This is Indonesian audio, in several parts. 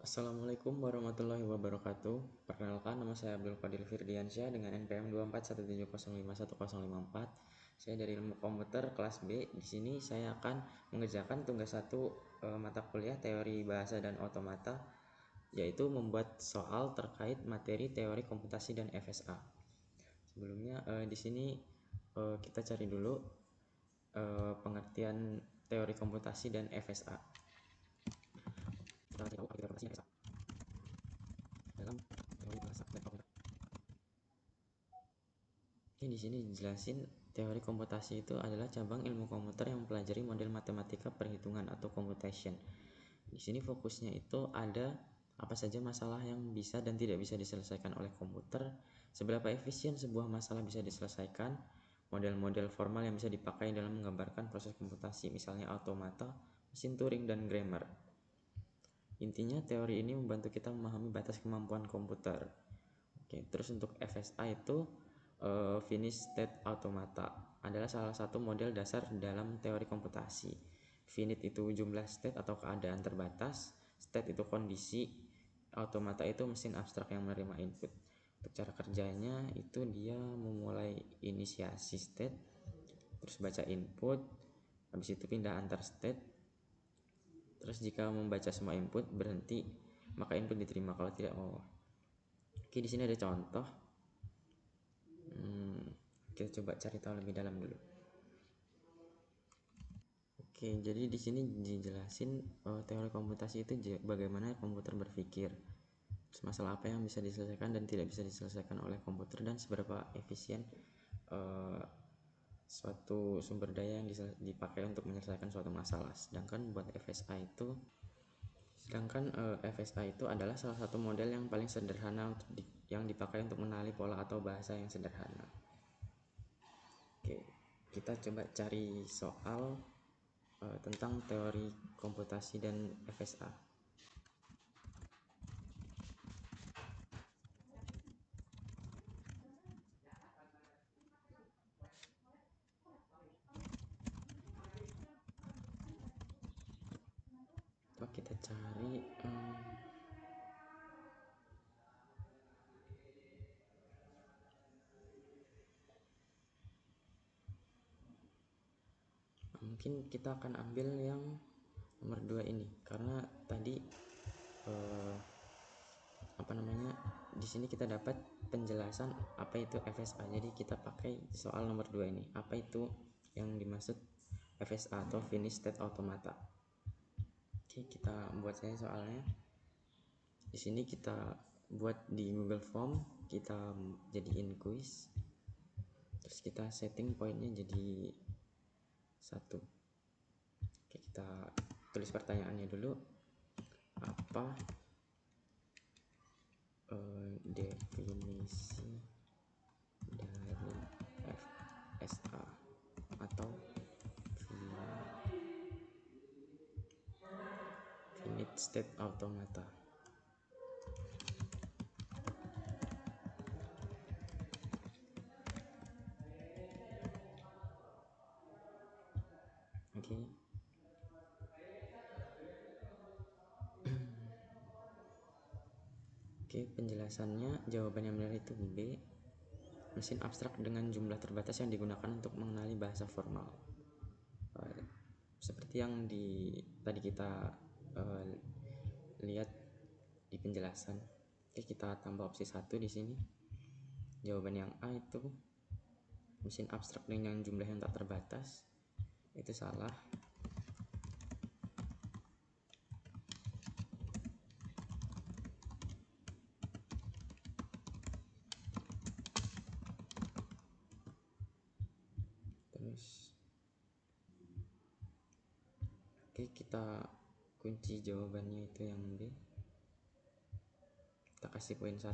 Assalamualaikum warahmatullahi wabarakatuh. Perkenalkan, nama saya Abdul Qadir Firdiansyah dengan NPM 241705104. Saya dari Ilmu Komputer kelas B. Di sini saya akan mengerjakan tugas 1 mata kuliah Teori Bahasa dan Otomata, yaitu membuat soal terkait materi teori komputasi dan FSA. Sebelumnya di sini kita cari dulu pengertian teori komputasi dan FSA. Kita cari tahu teori komputasi dan FSA dalam teori bahasa dan komputer. Oke, di sini dijelasin teori komputasi itu adalah cabang ilmu komputer yang mempelajari model matematika perhitungan atau computation. Di sini fokusnya itu ada apa saja masalah yang bisa dan tidak bisa diselesaikan oleh komputer, seberapa efisien sebuah masalah bisa diselesaikan, model-model formal yang bisa dipakai dalam menggambarkan proses komputasi, misalnya automata, mesin Turing, dan grammar. Intinya teori ini membantu kita memahami batas kemampuan komputer. Oke, terus untuk FSA itu Finite State Automata adalah salah satu model dasar dalam teori komputasi. Finite itu jumlah state atau keadaan terbatas, state itu kondisi, automata itu mesin abstrak yang menerima input. Untuk cara kerjanya itu dia memulai inisiasi state, terus baca input, habis itu pindah antar state, terus jika membaca semua input berhenti, maka input diterima, kalau tidak mau. Oke, di sini ada contoh. Kita coba cari tahu lebih dalam dulu. Oke, jadi di sini dijelasin teori komputasi itu bagaimana komputer berpikir. Terus masalah apa yang bisa diselesaikan dan tidak bisa diselesaikan oleh komputer, dan seberapa efisien suatu sumber daya yang dipakai untuk menyelesaikan suatu masalah. Sedangkan FSA itu adalah salah satu model yang paling sederhana yang dipakai untuk mengenali pola atau bahasa yang sederhana. Oke, kita coba cari soal tentang teori komputasi dan FSA. Coba kita cari mungkin kita akan ambil yang nomor 2 ini, karena tadi di sini kita dapat penjelasan apa itu FSA. Jadi kita pakai soal nomor 2 ini. Apa itu yang dimaksud FSA atau Finite State Automata? Oke, kita buat saja soalnya. Di sini kita buat di Google Form, kita jadiin quiz. Terus kita setting poinnya jadi 1. Oke, kita tulis pertanyaannya dulu. Apa definisi dari FSA atau Finite State Automata? Oke. Oke, penjelasannya jawaban yang benar itu B. Mesin abstrak dengan jumlah terbatas yang digunakan untuk mengenali bahasa formal. Seperti yang tadi kita lihat di penjelasan. Oke, kita tambah opsi 1 di sini. Jawaban yang A itu mesin abstrak dengan jumlah yang tak terbatas, itu salah. Terus oke, kita kunci jawabannya itu yang B. Kita kasih poin 1.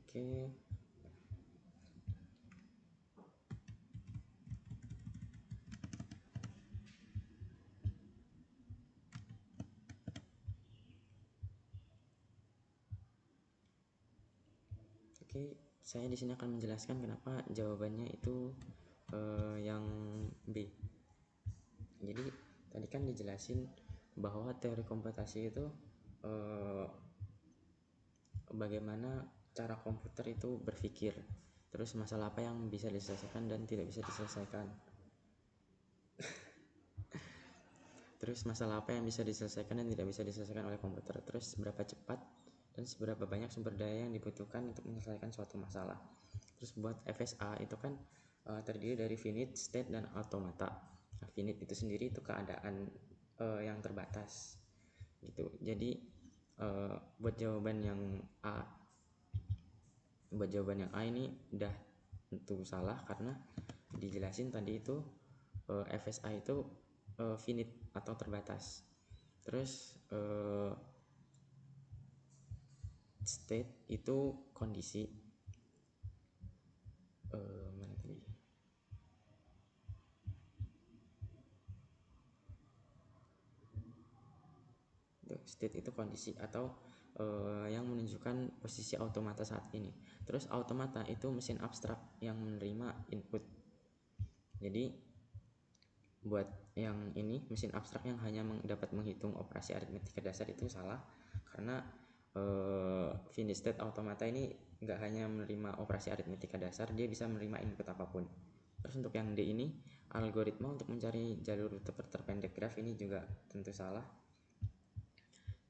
Oke. Oke, saya di sini akan menjelaskan kenapa jawabannya itu yang B. Jadi tadi kan dijelasin bahwa teori komputasi itu bagaimana cara komputer itu berpikir, terus masalah apa yang bisa diselesaikan dan tidak bisa diselesaikan, terus masalah apa yang bisa diselesaikan dan tidak bisa diselesaikan oleh komputer, terus seberapa cepat dan seberapa banyak sumber daya yang dibutuhkan untuk menyelesaikan suatu masalah. Terus buat FSA itu kan terdiri dari finite, state, dan automata. Nah, finite itu sendiri itu keadaan yang terbatas gitu. Jadi buat jawaban yang A ini udah tentu salah karena dijelasin tadi itu FSA itu finite atau terbatas. Terus state itu kondisi. Mana tadi? State itu kondisi atau yang menunjukkan posisi automata saat ini. Terus automata itu mesin abstrak yang menerima input. Jadi buat yang ini mesin abstrak yang hanya dapat menghitung operasi aritmetika dasar itu salah, karena finite state automata ini nggak hanya menerima operasi aritmetika dasar, dia bisa menerima input apapun. Terus untuk yang D ini, algoritma untuk mencari jalur rute terpendek graf ini juga tentu salah.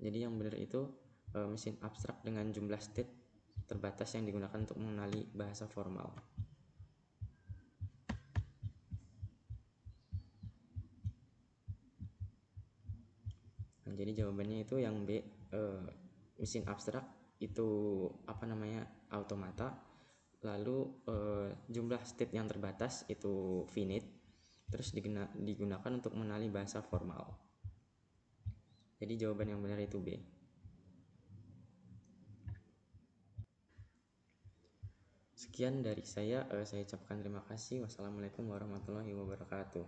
Jadi yang benar itu mesin abstrak dengan jumlah state terbatas yang digunakan untuk mengenali bahasa formal. Nah, jadi jawabannya itu yang B, mesin abstrak itu automata, lalu jumlah state yang terbatas itu finite, terus digunakan untuk mengenali bahasa formal. Jadi jawaban yang benar itu B. Sekian dari saya ucapkan terima kasih. Wassalamualaikum warahmatullahi wabarakatuh.